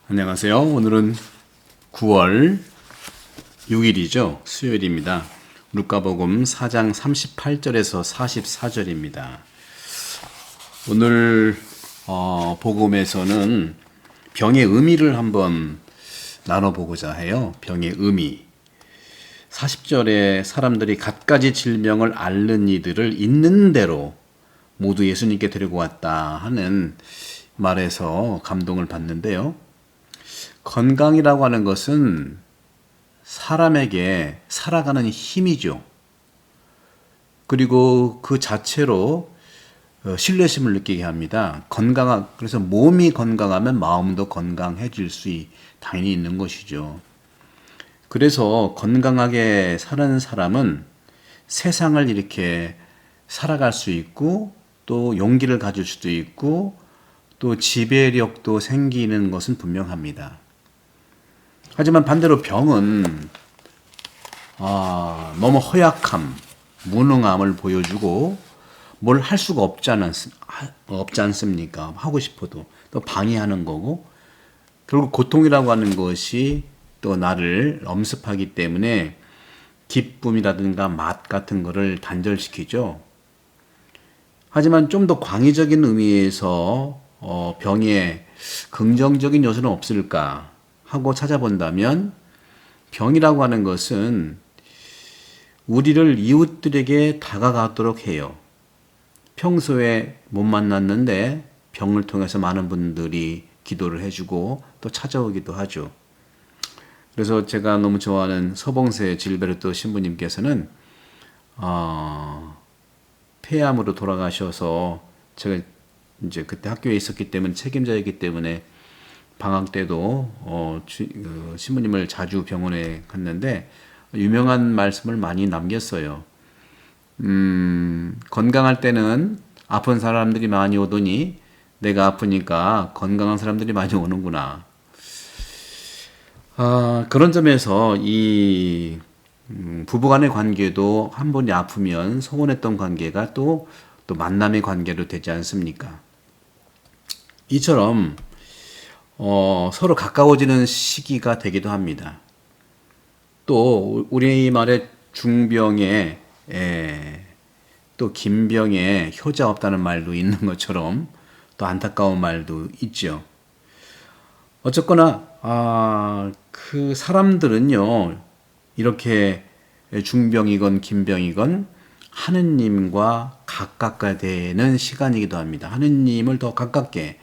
안녕하세요. 오늘은 9월 6일이죠. 수요일입니다. 루카복음 4장 38절에서 44절입니다. 오늘 복음에서는 병의 의미를 한번 나눠보고자 해요. 병의 의미. 40절에 사람들이 갖가지 질병을 앓는 이들을 있는 대로 모두 예수님께 데리고 왔다 하는 말에서 감동을 받는데요. 건강이라고 하는 것은 사람에게 살아가는 힘이죠. 그리고 그 자체로 신뢰심을 느끼게 합니다. 그래서 몸이 건강하면 마음도 건강해질 수 당연히 있는 것이죠. 그래서 건강하게 사는 사람은 세상을 이렇게 살아갈 수 있고 또 용기를 가질 수도 있고 또 지배력도 생기는 것은 분명합니다. 하지만 반대로 병은 너무 허약함, 무능함을 보여주고 뭘 할 수가 없지 않습니까? 하고 싶어도 또 방해하는 거고 결국 고통이라고 하는 것이 또 나를 엄습하기 때문에 기쁨이라든가 맛 같은 거를 단절시키죠. 하지만 좀 더 광의적인 의미에서 병에 긍정적인 요소는 없을까 하고 찾아본다면 병이라고 하는 것은 우리를 이웃들에게 다가가도록 해요. 평소에 못 만났는데 병을 통해서 많은 분들이 기도를 해주고 또 찾아오기도 하죠. 그래서 제가 너무 좋아하는 서봉세 질베르토 신부님께서는 폐암으로 돌아가셔서 제가 이제 그때 학교에 있었기 때문에 책임자이기 때문에 방학 때도 신부님을 자주 병원에 갔는데 유명한 말씀을 많이 남겼어요. 건강할 때는 아픈 사람들이 많이 오더니 내가 아프니까 건강한 사람들이 많이 오는구나. 그런 점에서 이 부부간의 관계도 한 번이 아프면 소원했던 관계가 또 만남의 관계로 되지 않습니까? 이처럼 서로 가까워지는 시기가 되기도 합니다. 또 우리말에 중병에 또 김병에 효자 없다는 말도 있는 것처럼 또 안타까운 말도 있죠. 어쨌거나 그 사람들은요 이렇게 중병이건 김병이건 하느님과 가깝게 되는 시간이기도 합니다. 하느님을 더 가깝게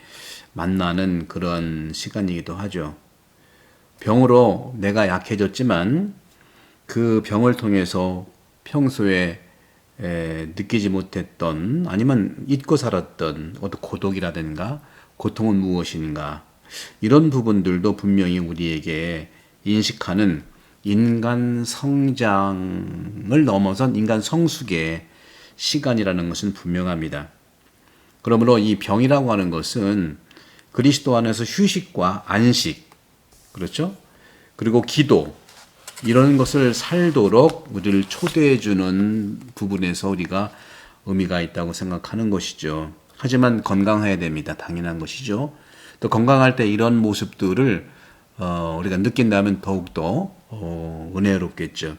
만나는 그런 시간이기도 하죠. 병으로 내가 약해졌지만 그 병을 통해서 평소에 느끼지 못했던 아니면 잊고 살았던 어떤 고독이라든가 고통은 무엇인가 이런 부분들도 분명히 우리에게 인식하는 인간 성장을 넘어선 인간 성숙의 시간이라는 것은 분명합니다. 그러므로 이 병이라고 하는 것은 그리스도 안에서 휴식과 안식, 그렇죠? 그리고 기도, 이런 것을 살도록 우리를 초대해 주는 부분에서 우리가 의미가 있다고 생각하는 것이죠. 하지만 건강해야 됩니다. 당연한 것이죠. 또 건강할 때 이런 모습들을 우리가 느낀다면 더욱더 은혜롭겠죠.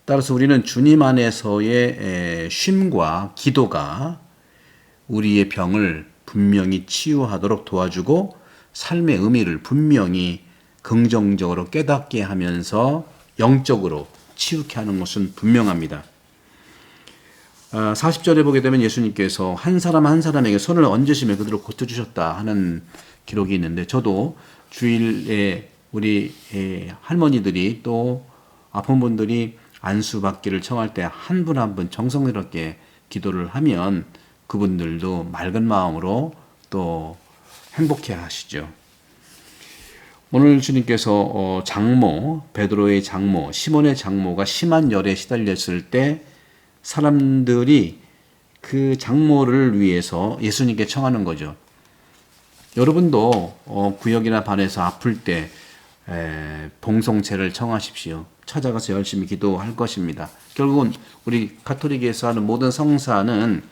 따라서 우리는 주님 안에서의 쉼과 기도가 우리의 병을 분명히 치유하도록 도와주고 삶의 의미를 분명히 긍정적으로 깨닫게 하면서 영적으로 치유케 하는 것은 분명합니다. 40절에 보게 되면 예수님께서 한 사람 한 사람에게 손을 얹으시며 그들을 고쳐주셨다 하는 기록이 있는데 저도 주일에 우리 할머니들이 또 아픈 분들이 안수받기를 청할 때 한 분 한 분 정성스럽게 기도를 하면 그분들도 맑은 마음으로 또 행복해 하시죠. 오늘 주님께서 베드로의 장모, 시몬의 장모가 심한 열에 시달렸을 때 사람들이 그 장모를 위해서 예수님께 청하는 거죠. 여러분도 구역이나 반에서 아플 때 봉송체를 청하십시오. 찾아가서 열심히 기도할 것입니다. 결국은 우리 가톨릭에서 하는 모든 성사는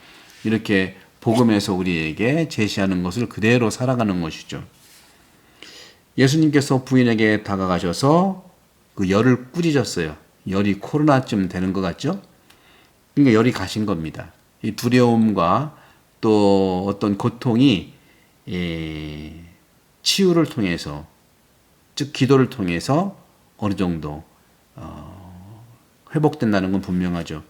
이렇게 복음에서 우리에게 제시하는 것을 그대로 살아가는 것이죠. 예수님께서 부인에게 다가가셔서 그 열을 꾸짖었어요. 열이 코로나쯤 되는 것 같죠? 그러니까 열이 가신 겁니다. 이 두려움과 또 어떤 고통이 치유를 통해서, 즉 기도를 통해서 어느 정도 회복된다는 건 분명하죠.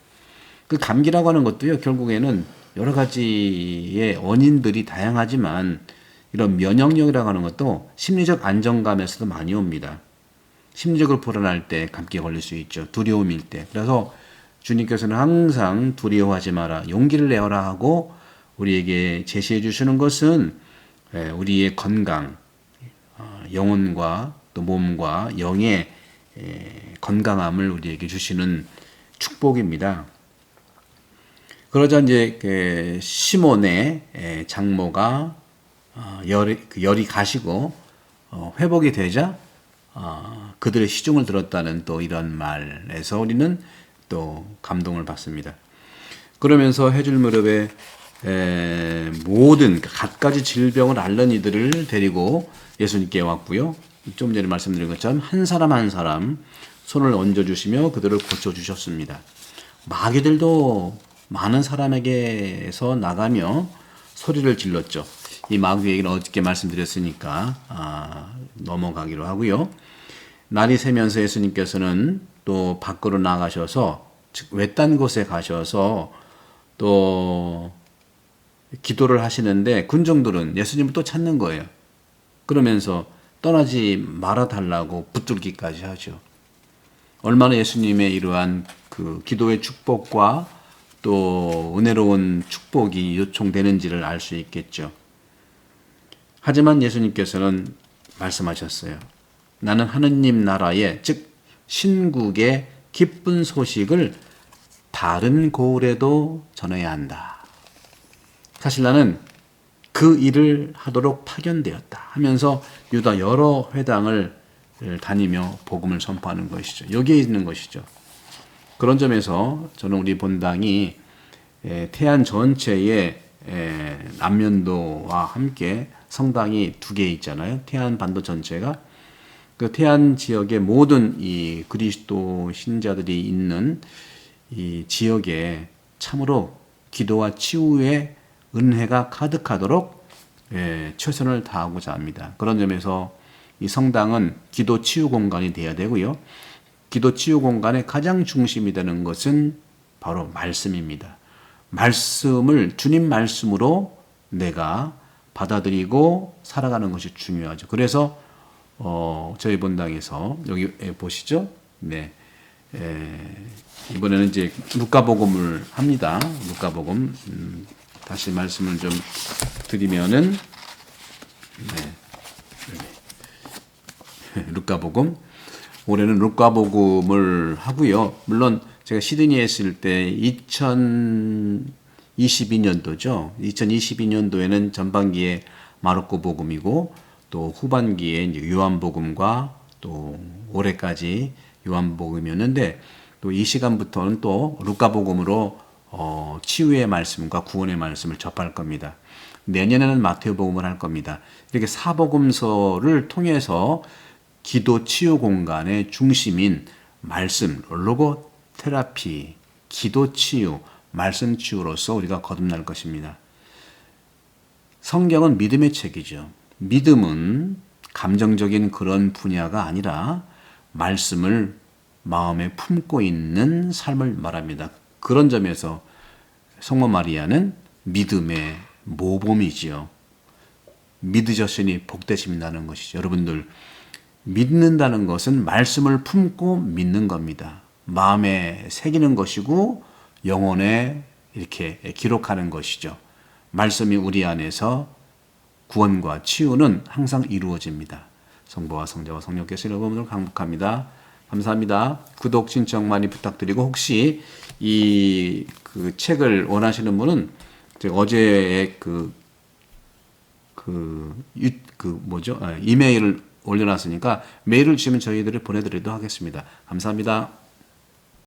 그 감기라고 하는 것도요, 결국에는 여러 가지의 원인들이 다양하지만 이런 면역력이라고 하는 것도 심리적 안정감에서도 많이 옵니다. 심리적으로 불안할 때 감기에 걸릴 수 있죠. 두려움일 때. 그래서 주님께서는 항상 두려워하지 마라, 용기를 내어라 하고 우리에게 제시해 주시는 것은 우리의 건강, 영혼과 또 몸과 영의 건강함을 우리에게 주시는 축복입니다. 그러자 이제 시몬의 장모가 열이 가시고 회복이 되자 그들의 시중을 들었다는 또 이런 말에서 우리는 또 감동을 받습니다. 그러면서 해줄 무렵에 모든 갖가지 질병을 앓는 이들을 데리고 예수님께 왔고요. 좀 전에 말씀드린 것처럼 한 사람 한 사람 손을 얹어주시며 그들을 고쳐주셨습니다. 마귀들도 많은 사람에게서 나가며 소리를 질렀죠. 이 마귀 얘기는 어저께 말씀드렸으니까 넘어가기로 하고요. 날이 새면서 예수님께서는 또 밖으로 나가셔서, 즉 외딴 곳에 가셔서 또 기도를 하시는데 군중들은 예수님을 또 찾는 거예요. 그러면서 떠나지 말아달라고 붙들기까지 하죠. 얼마나 예수님의 이러한 그 기도의 축복과 또 은혜로운 축복이 요청되는지를 알 수 있겠죠. 하지만 예수님께서는 말씀하셨어요. 나는 하느님 나라의, 즉 신국의 기쁜 소식을 다른 고을에도 전해야 한다. 사실 나는 그 일을 하도록 파견되었다 하면서 유다 여러 회당을 다니며 복음을 선포하는 것이죠. 여기에 있는 것이죠. 그런 점에서 저는 우리 본당이 태안 전체의 남면도와 함께 성당이 2개 있잖아요. 태안 반도 전체가. 그 태안 지역의 모든 이 그리스도 신자들이 있는 이 지역에 참으로 기도와 치유의 은혜가 가득하도록 최선을 다하고자 합니다. 그런 점에서 이 성당은 기도 치유 공간이 되어야 되고요. 기도 치유 공간의 가장 중심이 되는 것은 바로 말씀입니다. 말씀을 주님 말씀으로 내가 받아들이고 살아가는 것이 중요하죠. 그래서 저희 본당에서 여기 보시죠. 네, 이번에는 이제 루카복음을 합니다. 루카복음 다시 말씀을 좀 드리면은 루카복음, 올해는 루카복음을 하고요. 물론 제가 시드니에 있을 때 2022년도죠. 2022년도에는 전반기에 마르코 복음이고 또 후반기에 이제 요한복음과 또 올해까지 요한복음이었는데, 또 이 시간부터는 또 루카복음으로 치유의 말씀과 구원의 말씀을 접할 겁니다. 내년에는 마태복음을 할 겁니다. 이렇게 사복음서를 통해서 기도 치유 공간의 중심인 말씀, 로고 테라피, 기도 치유, 말씀 치유로서 우리가 거듭날 것입니다. 성경은 믿음의 책이죠. 믿음은 감정적인 그런 분야가 아니라 말씀을 마음에 품고 있는 삶을 말합니다. 그런 점에서 성모 마리아는 믿음의 모범이지요. 믿으셨으니 복되십니다는 것이죠. 여러분들, 믿는다는 것은 말씀을 품고 믿는 겁니다. 마음에 새기는 것이고 영혼에 이렇게 기록하는 것이죠. 말씀이 우리 안에서 구원과 치유는 항상 이루어집니다. 성부와 성자와 성령께서 여러분을 강복합니다. 감사합니다. 구독 신청 많이 부탁드리고, 혹시 이 그 책을 원하시는 분은 제가 어제 이메일을 올려놨으니까 메일을 주시면 저희들이 보내드리도록 하겠습니다. 감사합니다.